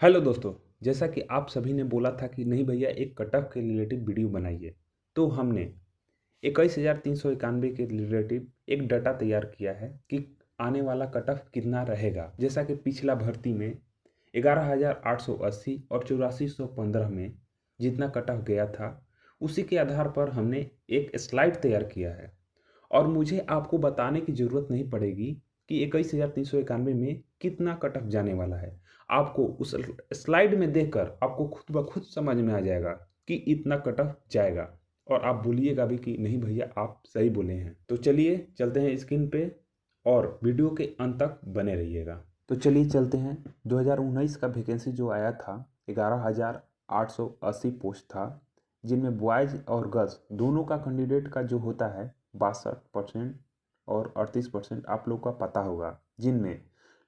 Hello दोस्तों, जैसा कि आप सभी ने बोला था कि नहीं भैया एक कट ऑफ के रिलेटिव वीडियो बनाइए, तो हमने 21,391 के रिलेटिव एक डाटा तैयार किया है कि आने वाला कट ऑफ कितना रहेगा। जैसा कि पिछला भर्ती में 11,880 और 8415 में जितना कट ऑफ गया था, उसी के आधार पर हमने एक स्लाइड तैयार किया है। और मुझे आपको बताने की ज़रूरत नहीं पड़ेगी कि 21,391 में कितना कट ऑफ जाने वाला है। आपको उस स्लाइड में देखकर आपको खुद ब खुद समझ में आ जाएगा कि इतना कट ऑफ जाएगा, और आप बोलिएगा भी कि नहीं भैया आप सही बोले हैं। तो चलिए चलते हैं स्क्रीन पे और वीडियो के अंत तक बने रहिएगा। तो चलिए चलते हैं। 2019 का वैकेंसी जो आया था 11,880 पोस्ट था, जिनमें बॉयज़ और गर्ल्स दोनों का कैंडिडेट का जो होता है 62% और 38% आप लोग का पता होगा, जिनमें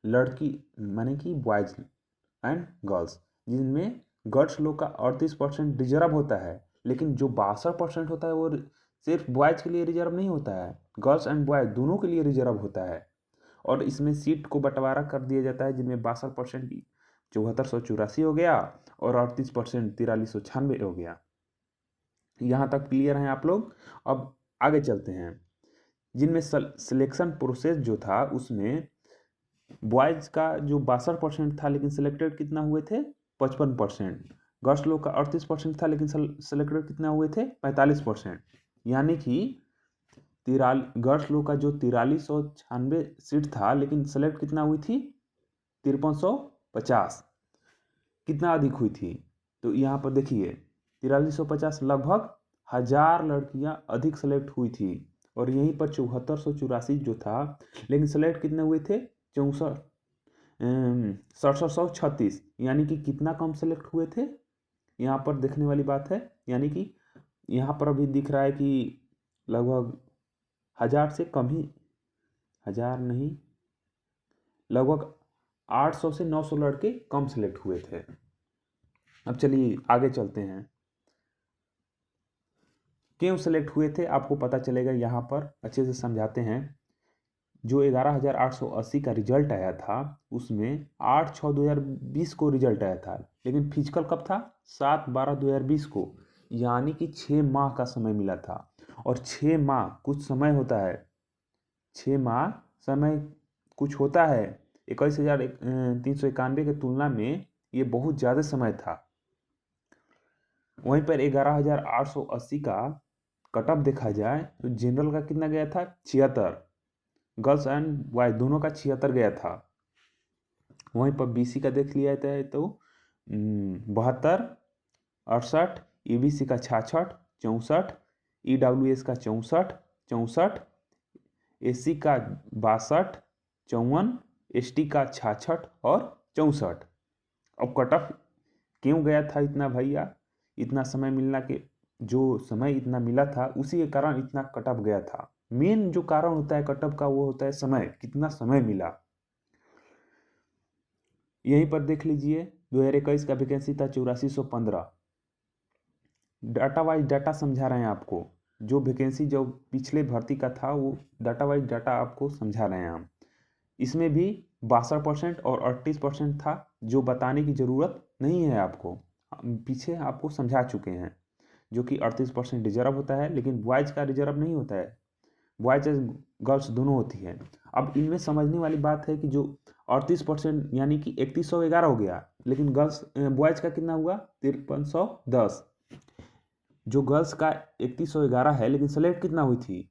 लड़की माने कि बॉयज़ एंड गर्ल्स, जिनमें गर्ल्स लोग का 38% रिजर्व होता है, लेकिन जो 62% होता है वो सिर्फ बॉयज़ के लिए रिजर्व नहीं होता है, गर्ल्स एंड बॉयज़ दोनों के लिए रिजर्व होता है। और इसमें सीट को बंटवारा कर दिया जाता है, जिनमें 62% 7484 हो गया और 38% 4396 हो गया। यहाँ तक क्लियर हैं आप लोग। अब आगे चलते हैं। जिनमें सिलेक्शन प्रोसेस जो था उसमें बॉयज़ का जो 62% था, लेकिन सिलेक्टेड कितना हुए थे 55%। गर्ल्स लोग का 38% था, लेकिन सिलेक्टेड कितना हुए थे 45%। यानी कि गर्ल्स लोग का जो 4396 सीट था, लेकिन सेलेक्ट कितना हुई थी 5350। कितना अधिक हुई थी, तो यहाँ पर देखिए 4350 लगभग 1000 लड़कियाँ अधिक सेलेक्ट हुई थी। और यहीं पर 7484 जो था, लेकिन सेलेक्ट कितने हुए थे 6736, यानी कि कितना कम सेलेक्ट हुए थे। यहाँ पर देखने वाली बात है, यानी कि यहाँ पर अभी दिख रहा है कि लगभग 1000 से कम ही, 1000 नहीं, लगभग 800 से 900 लड़के कम सेलेक्ट हुए थे। अब चलिए आगे चलते हैं। क्यों सेलेक्ट हुए थे आपको पता चलेगा, यहाँ पर अच्छे से समझाते हैं। जो 11,880 का रिजल्ट आया था, उसमें 8/6/2020 को रिजल्ट आया था, लेकिन फिजिकल कब था 7/12/2020 को, यानी कि 6 माह का समय मिला था। और 6 माह कुछ समय होता है, 6 माह समय कुछ होता है। 21,391 की तुलना में ये बहुत ज़्यादा समय था। वहीं पर 11,880 का कट ऑफ देखा जाए तो जनरल का कितना गया था 76, गर्ल्स एंड बॉयज दोनों का 76 गया था। वहीं पर बीसी का देख लिया जाता है तो 72, 68, ईबीसी का 66, 64, ईडब्ल्यूएस का 64, 64, एससी का 62, 54, एसटी का 66 और 64। अब कट ऑफ क्यों गया था इतना भैया, इतना समय मिलना के, जो समय इतना मिला था उसी के कारण इतना कट ऑफ गया था। मेन जो कारण होता है कट ऑफ का वो होता है समय, कितना समय मिला। यहीं पर देख लीजिए 2021 का वैकेंसी था 8415। डाटा वाइज डाटा समझा रहे हैं आपको, जो वैकेंसी जो पिछले भर्ती का था वो डाटा वाइज डाटा आपको समझा रहे हैं हम। इसमें भी 62% और 38% था, जो बताने की ज़रूरत नहीं है आपको, पीछे आपको समझा चुके हैं। जो कि 38% रिजर्व होता है, लेकिन बॉयज़ का रिजर्व नहीं होता है, बॉयज़ एंड गर्ल्स दोनों होती है। अब इनमें समझने वाली बात है कि जो 38% यानी कि 3111 हो गया, लेकिन गर्ल्स बॉयज़ का कितना हुआ 5310। जो गर्ल्स का 3111 है, लेकिन सेलेक्ट कितना हुई थी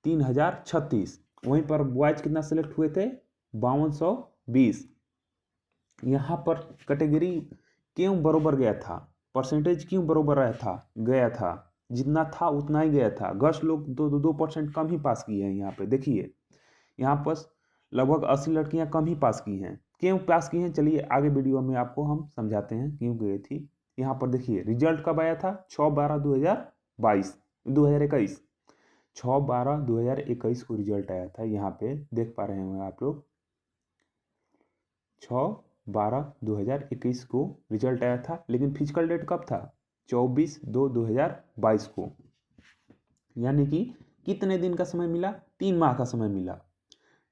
3036। वहीं पर बॉयज़ कितना सेलेक्ट हुए थे 5220। यहाँ पर कैटेगरी क्यों बरोबर गया था, परसेंटेज क्यों बरोबर गया था, जितना था उतना ही गया था। गर्ल्स लोग 2% कम ही पास किए हैं। यहाँ पे देखिए, यहाँ पर लगभग 80 लड़कियाँ कम ही पास की हैं। क्यों पास की हैं, चलिए आगे वीडियो में आपको हम समझाते हैं क्यों गई थी। यहाँ पर देखिए रिजल्ट कब आया था 6/12/2021, 6/12/2021 को रिजल्ट आया था। यहाँ पे देख पा रहे होंगे आप लोग, 6/12/2021 को रिजल्ट आया था, लेकिन फिजिकल डेट कब था 24/2/2022 को। यानी कि कितने दिन का समय मिला, 3 माह का समय मिला,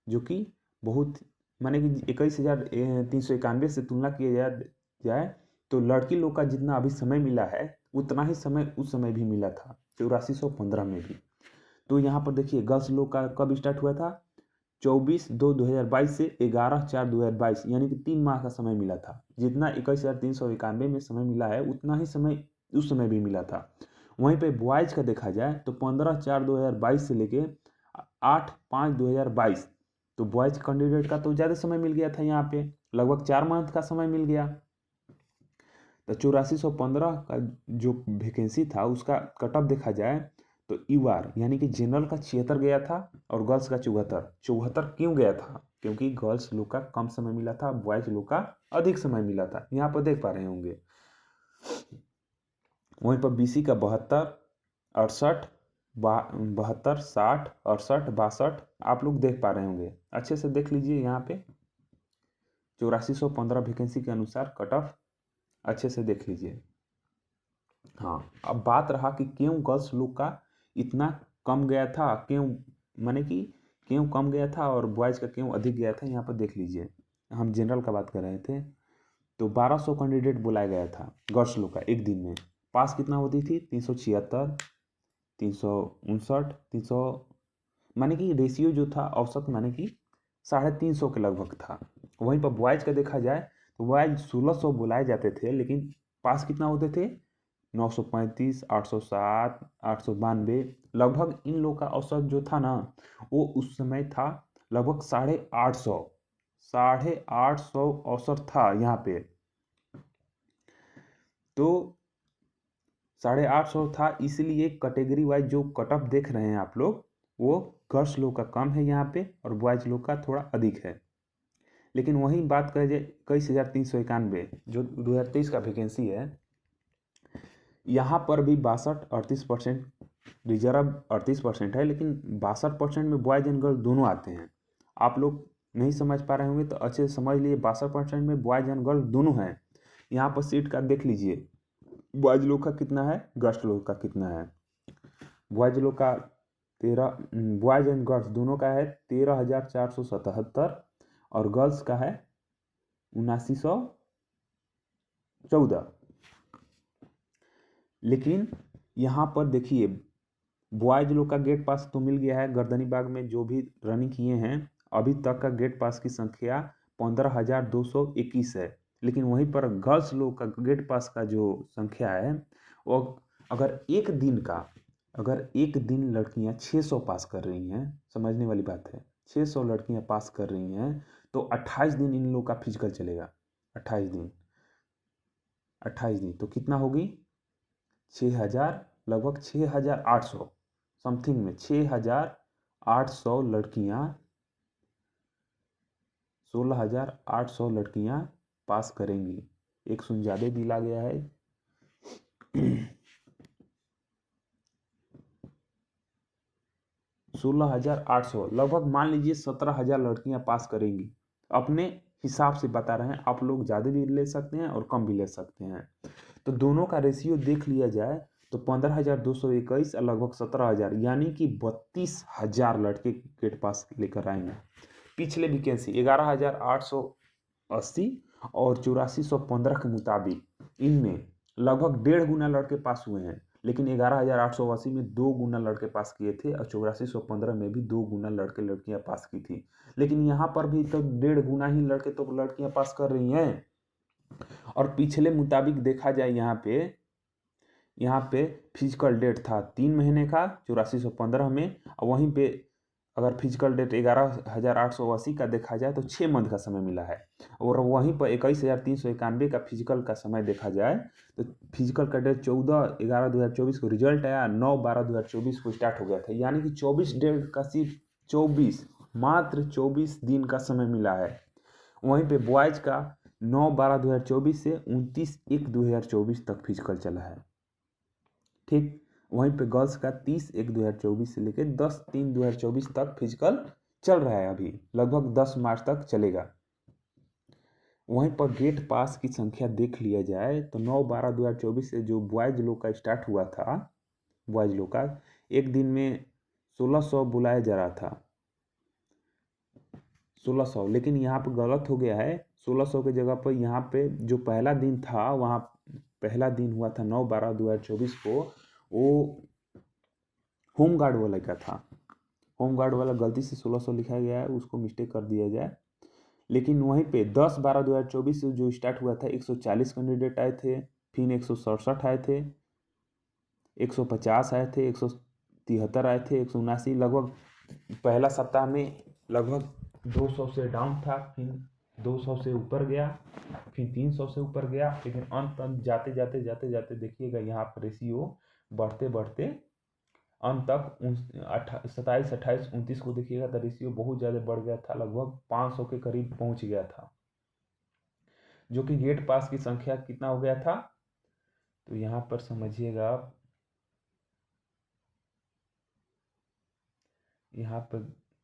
जो कि बहुत माने कि 21,391 से तुलना किया जाए तो लड़की लोग का जितना अभी समय मिला है उतना ही समय उस समय भी मिला था 8415 में भी। तो यहाँ पर देखिए गर्ल्स लोग का कब स्टार्ट हुआ था 24/2/2022 से 11/4/2022 यानी कि 3 माह का समय मिला था। जितना 21,391 में समय मिला है उतना ही समय उस समय भी मिला था। वहीं पे बॉयज़ का देखा जाए तो 15/4/2022 से लेके 8/5/2022 तो बॉयज़ कैंडिडेट का तो ज़्यादा समय मिल गया था यहाँ पे, लगभग 4 मंथ का समय मिल गया। तो 8415 का जो वैकेंसी था उसका कट ऑफ देखा जाए तो यूआर यानी कि जनरल का 76 गया था और गर्ल्स का 74 क्यों गया था? क्योंकि गर्ल्स लोग का कम समय मिला था, बॉयज़ लोग का अधिक समय मिला था। यहाँ पर देख पा रहे होंगे। वहीं पर बीसी का 72, 68, 72, 60, 68, 62 आप लोग देख पा रहे होंगे। अच्छे से देख लीजिए यहाँ पे 8415 वैकेंसी के अनुसार कट ऑफ अच्छे से देख लीजिए। हाँ, अब बात रहा कि क्यों गर्ल्स लोग का इतना कम गया था, क्यों माने कि क्यों कम गया था और बॉयज़ का क्यों अधिक गया था। यहाँ पर देख लीजिए, हम जनरल का बात कर रहे थे तो 1200 कैंडिडेट बुलाया गया था गर्ल्स लोग का एक दिन में। पास कितना होती थी 376, 359, 300 माने कि रेशियो जो था औसत माने कि 350 के लगभग था। वहीं पर बॉयज़ का देखा जाए तो बॉयज़ 1600 बुलाए जाते थे लेकिन पास कितना होते थे 935, 807, 892 लगभग इन लोग का औसत जो था ना वो उस समय था लगभग 850 औसत था यहाँ पे। तो 850 था, इसलिए कैटेगरी वाइज जो कट ऑफ देख रहे हैं आप लोग वो गर्ल्स लोग का कम है यहाँ पे और बॉयज़ लोग का थोड़ा अधिक है। लेकिन वही बात करें जाए 21,391 जो 2023 का वैकेंसी है, यहाँ पर भी 62-38% रिजर्व 38% है, लेकिन 62% में बॉयज़ एंड गर्ल्स दोनों आते हैं। आप लोग नहीं समझ पा रहे होंगे तो अच्छे से समझ लिए 62% में बॉयज़ एंड गर्ल्स दोनों हैं। यहाँ पर सीट का देख लीजिए बॉयज़ लोग का कितना है, गर्ल्स लोग का कितना है। बॉयज़ लोग का 13 बॉयज़ एंड गर्ल्स दोनों का है 13,477 और गर्ल्स का है 7914। लेकिन यहाँ पर देखिए बॉयज़ लोग का गेट पास तो मिल गया है, गर्दनी बाग में जो भी रनिंग किए हैं अभी तक का गेट पास की संख्या 15,221 है। लेकिन वहीं पर गर्ल्स लोग का गेट पास का जो संख्या है वो अगर एक दिन लड़कियां 600 पास कर रही हैं, समझने वाली बात है, 600 लड़कियां पास कर रही हैं तो 28 दिन इन लोग का फिजिकल चलेगा। 28 दिन तो कितना होगी 6,000 लगभग 6,800 समथिंग में 6,800 लड़कियां 16,800 लड़कियां पास करेंगी। एक शून्य ज़्यादा दिला गया है 16,800 लगभग मान लीजिए 17,000 लड़कियां पास करेंगी। अपने हिसाब से बता रहे हैं, आप लोग ज़्यादा भी ले सकते हैं और कम भी ले सकते हैं। तो दोनों का रेशियो देख लिया जाए तो 15,221 और लगभग 17,000 यानी कि 32,000 लड़के गेट पास लेकर आएंगे। पिछले वैकेंसी 11,880 और 8415 के मुताबिक इनमें लगभग 1.5 गुना लड़के पास हुए हैं। लेकिन 11,880 में 2 गुना लड़के पास किए थे और 8415 में भी 2 गुना लड़के लड़कियां पास की थी। लेकिन यहाँ पर भी तो 1.5 गुना ही लड़के तो लड़कियां पास कर रही हैं। और पिछले मुताबिक देखा जाए यहाँ पे फिजिकल डेट था 3 महीने का 8415 में और वहीं पे अगर फिजिकल डेट 11,880 का देखा जाए तो 6 मंथ का समय मिला है। और वहीं पर 21,391 का फिजिकल का समय देखा जाए तो फिजिकल का डेट 14/11/2024 को रिजल्ट आया, 9/12/2024 को स्टार्ट हो गया था। यानी कि 24 डेट का सिर्फ 24 मात्र 24 दिन का समय मिला है। वहीं पे बॉयज़ का 9/12/2024 से 29/1/2024 तक फिजिकल चला है। ठीक, वहीं पे गर्ल्स का 30/1/2024 से लेकर 10/3/2024 तक फिजिकल चल रहा है। अभी लगभग 10 मार्च तक चलेगा। वहीं पर गेट पास की संख्या देख लिया जाए तो 9/12/2024 से जो बॉयज़ लोग का स्टार्ट हुआ था, बॉयज़ लोग का एक दिन में 1600 बुलाया जा रहा था, 1600, लेकिन यहाँ पर गलत हो गया है। 1600 की जगह पर यहाँ पे जो पहला दिन था, वहाँ पहला दिन हुआ था 9/12/2024 को, वो होमगार्ड वाला का था। होमगार्ड वाला गलती से 1600 लिखा गया है, उसको मिस्टेक कर दिया जाए। लेकिन वहीं पे 10/12/2024 से जो स्टार्ट हुआ था, 140 कैंडिडेट आए थे, फिर 167 आए थे, 150 आए थे, 173 आए थे, 179, लगभग पहला सप्ताह में लगभग 200 से डाउन था, फिर 200 से ऊपर गया, फिर 300 से ऊपर गया, लेकिन अंत जाते जाते जाते जाते देखिएगा यहाँ पर रेशियो बढ़ते बढ़ते अंत तक 27, 28, 29 को देखिएगा तो रेशियो बहुत ज़्यादा बढ़ गया था, लगभग 500 के करीब पहुंच गया था, जो कि गेट पास की संख्या कितना हो गया था, तो यहाँ पर समझिएगा आप, यहाँ पर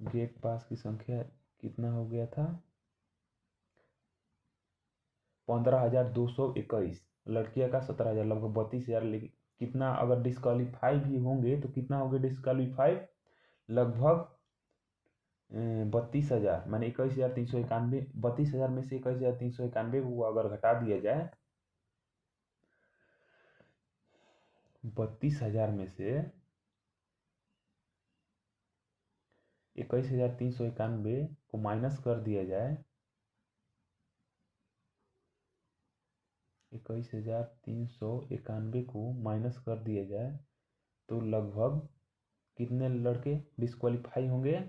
गेट पास की संख्या कितना हो गया था, 15,221, लड़कियां का 17,000, लगभग 32,000। लेकिन कितना अगर डिस्क्वालीफाई भी होंगे तो कितना होंगे डिस्क्वालीफाई, लगभग 32,000, माने 21,391, 32,000 में से 21,391 को अगर घटा दिया जाए, 32,000 में से 21,391 को माइनस कर दिया जाए, 21,391 को माइनस कर दिया जाए तो लगभग कितने लड़के डिस्क्वालीफाई होंगे,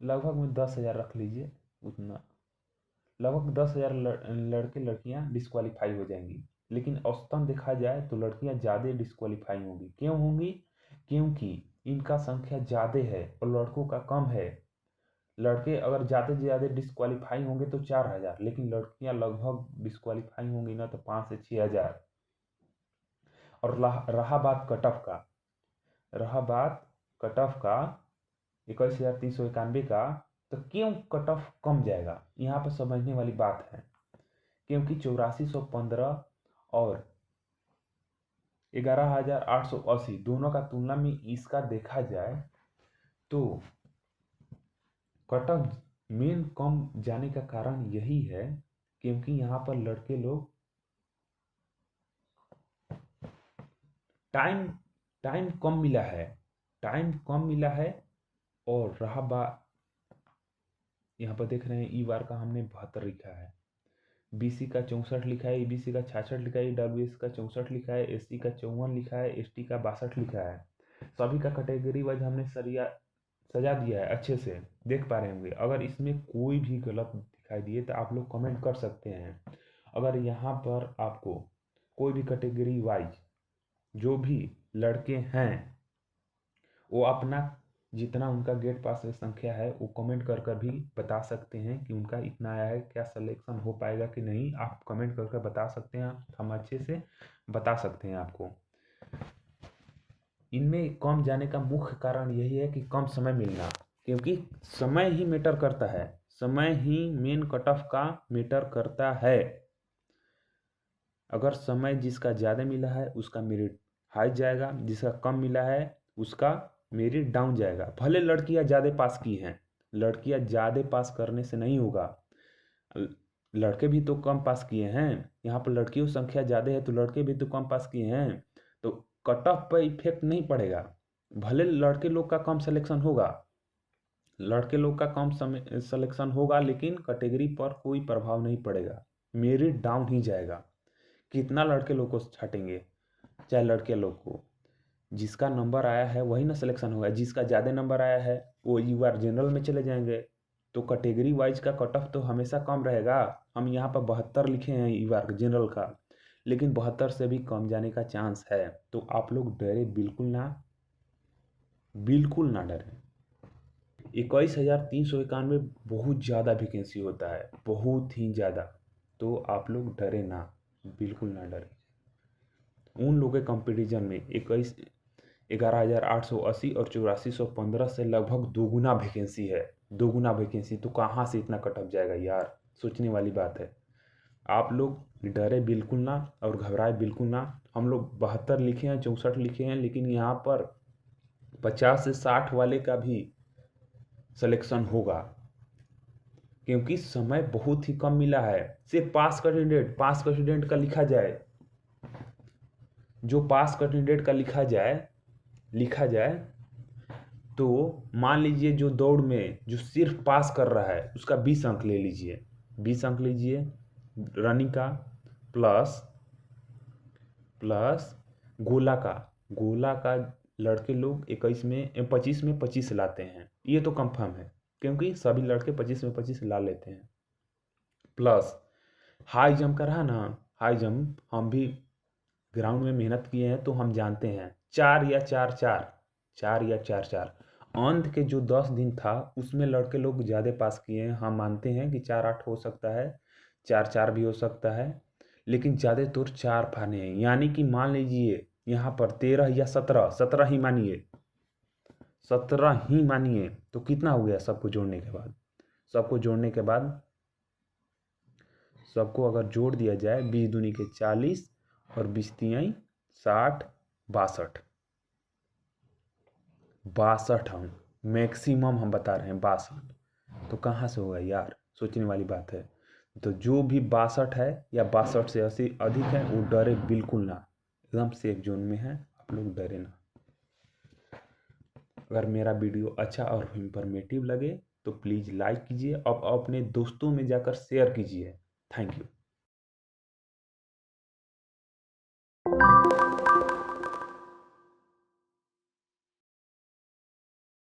लगभग में 10,000 रख लीजिए, उतना लगभग 10,000 लड़के लड़कियां डिस्क्वालीफाई हो जाएंगी। लेकिन औसतन देखा जाए तो लड़कियां ज़्यादा डिस्क्वालीफाई होंगी। क्यों होंगी? क्योंकि इनका संख्या ज़्यादा है और लड़कों का कम है। लड़के अगर ज़्यादा से ज़्यादा डिस्क्वालीफाई होंगे तो 4,000, लेकिन लड़कियां लगभग डिस्क्वालीफाई होंगी ना तो 5 से 6,000। और रहा बात कट ऑफ का, 21,391 का, तो क्यों कट ऑफ कम जाएगा, यहाँ पर समझने वाली बात है। क्योंकि 8415 और 11,880 दोनों का तुलना में इसका देखा जाए तो कट ऑफ मेन कम जाने का कारण यही है क्योंकि यहाँ पर लड़के लोग टाइम कम मिला है। और रहा बात, यहाँ पर देख रहे हैं ई बार का हमने 72 लिखा है, बीसी का 64 लिखा है, ईबीसी का 66 लिखा है, ईडब्ल्यूएस का 64 लिखा है, एससी का 54 लिखा है, एसटी का 62 लिखा है। सभी का कैटेगरी वाइज हमने सजा दिया है, अच्छे से देख पा रहे होंगे। अगर इसमें कोई भी गलत दिखाई दिए तो आप लोग कमेंट कर सकते हैं। अगर यहाँ पर आपको कोई भी कैटेगरी वाइज जो भी लड़के हैं वो अपना जितना उनका गेट पास की संख्या है वो कमेंट कर भी बता सकते हैं कि उनका इतना आया है, क्या सिलेक्शन हो पाएगा कि नहीं, आप कमेंट कर बता सकते हैं, हम अच्छे से बता सकते हैं आपको। इनमें कम जाने का मुख्य कारण यही है कि कम समय मिलना, क्योंकि समय ही मैटर करता है, समय ही मेन कट ऑफ का मैटर करता है। अगर समय जिसका ज़्यादा मिला है उसका मेरिट हाई जाएगा, जिसका कम मिला है उसका मेरिट डाउन जाएगा। भले लड़कियां ज़्यादा पास की हैं, लड़कियां ज़्यादा पास करने से नहीं होगा, लड़के भी तो कम पास किए हैं। यहाँ पर लड़कियों की संख्या ज़्यादा है तो लड़के भी तो कम पास किए हैं, तो कट ऑफ पर इफेक्ट नहीं पड़ेगा। भले लड़के लोग का कम सिलेक्शन होगा, लड़के लोग का कम सिलेक्शन होगा, लेकिन कैटेगरी पर कोई प्रभाव नहीं पड़ेगा, मेरिट डाउन ही जाएगा। कितना लड़के लोग को छाटेंगे, चाहे लड़के लोग को, जिसका नंबर आया है वही ना सिलेक्शन होगा, जिसका ज़्यादा नंबर आया है वो यूआर जनरल में चले जाएंगे। तो कैटेगरी वाइज का कट ऑफ तो हमेशा कम रहेगा। हम यहाँ पर 72 लिखे हैं यूआर जनरल का, लेकिन 72 से भी कम जाने का चांस है। तो आप लोग डरे बिल्कुल ना डरें। 21,391 बहुत ज़्यादा वैकेंसी होता है, बहुत ही ज़्यादा। तो आप लोग डरे ना, बिल्कुल ना डरें। उन लोगों के कंपटीशन में 11,880 और 8415 से लगभग दोगुना वैकेंसी है, दोगुना वैकेंसी। तो कहाँ से इतना कट ऑफ जाएगा यार, सोचने वाली बात है। आप लोग डरे बिल्कुल ना और घबराए बिल्कुल ना। हम लोग 72 लिखे हैं, 64 लिखे हैं, लेकिन यहाँ पर 50 से 60 वाले का भी सिलेक्शन होगा, क्योंकि समय बहुत ही कम मिला है। सिर्फ पास कैंडिडेट का लिखा जाए, जो पास कैंडिडेट का लिखा जाए तो मान लीजिए जो दौड़ में जो सिर्फ पास कर रहा है उसका 20 अंक ले लीजिए, 20 अंक लीजिए रनिंग का, प्लस गोला का लड़के लोग 25 में 25 लाते हैं, ये तो कंफर्म है क्योंकि सभी लड़के 25 में 25 ला लेते हैं। प्लस हाई जंप का रहा ना, हाई जंप हम भी ग्राउंड में मेहनत किए हैं तो हम जानते हैं 4 या 4 अंत के जो 10 दिन था उसमें लड़के लोग ज़्यादा पास किए हैं। हम मानते हैं कि 4-8 हो सकता है, 4-4 भी हो सकता है, लेकिन ज़्यादातर 4 पाने हैं। यानी कि मान लीजिए यहाँ पर 13 या 17 ही मानिए, 17 ही मानिए तो कितना हो गया सबको जोड़ने के बाद? सबको अगर जोड़ दिया जाए 20 दूनी के 40 और 20 तियाई 60, 62 हम मैक्सिमम हम बता रहे हैं 62, तो कहाँ से होगा यार? सोचने वाली बात है। तो जो भी 62 है या 62 से 80 अधिक है वो डरे बिल्कुल ना, एकदम सेफ जोन में है, आप लोग डरे ना। अगर मेरा वीडियो अच्छा और इंफॉर्मेटिव लगे तो प्लीज़ लाइक कीजिए और अपने दोस्तों में जाकर शेयर कीजिए। Thank you.